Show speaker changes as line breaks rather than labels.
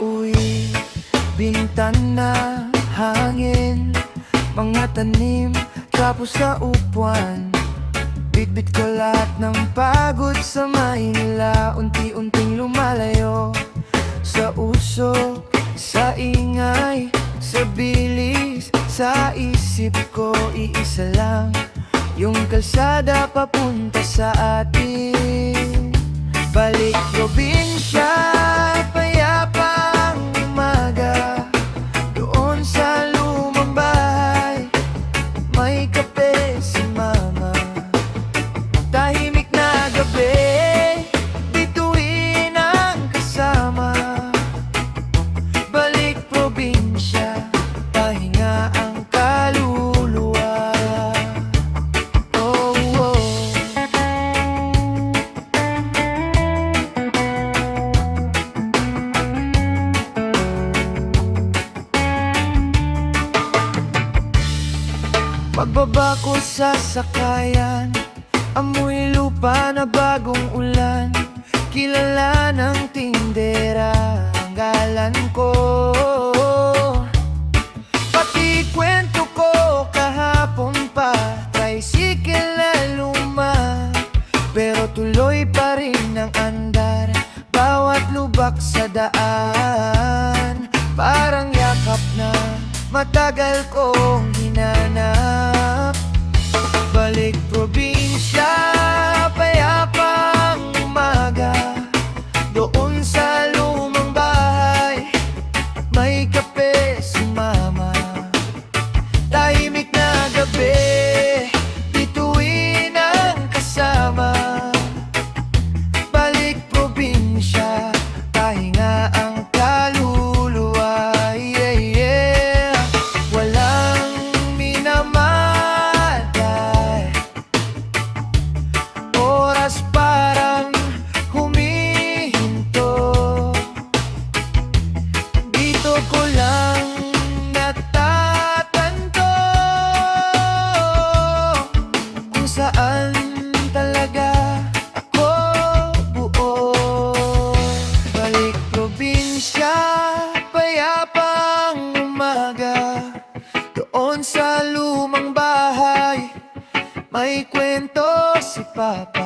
pauwi, bintan na hangin, mga tanim tapos sa upuan. Bitbit ko lahat ng pagod sa Maynila, unti-unting lumalayo sa usok, sa ingay, sa bilis. Sa isip ko iisa lang, yung kalsada papunta sa atin. Balik probinsya, payapang umaga, doon sa lumang bahay, may kape si mama. Tahimik na gabi, bituin ang kasama. Balik probinsya, pahinga ang kaluluwa. Oh, oh. Pagbaba ko sa sakayan, amoy lupa na bagong ulan. Kilala ng tindera ang galan ko, pati kwento ko kahapon pa. Tricycle na luma, pero tuloy pa rin ang andar. Bawat lubak sa daan, parang yakap na matagal kong hinanap. Balik probinsya, payapang umaga, doon sa lumang bahay, may kape si mama. Tahimik na gabi, bituin ang kasama. Balik probinsya, pahinga ang kaluluwa. Yeah, yeah. Walang minamatay, oras parang humihinto. Dito ko lang natatanto kung saan talaga ako buo. Balik probinsya, payapang umaga, doon sa lumang bahay, may kwento si Papa.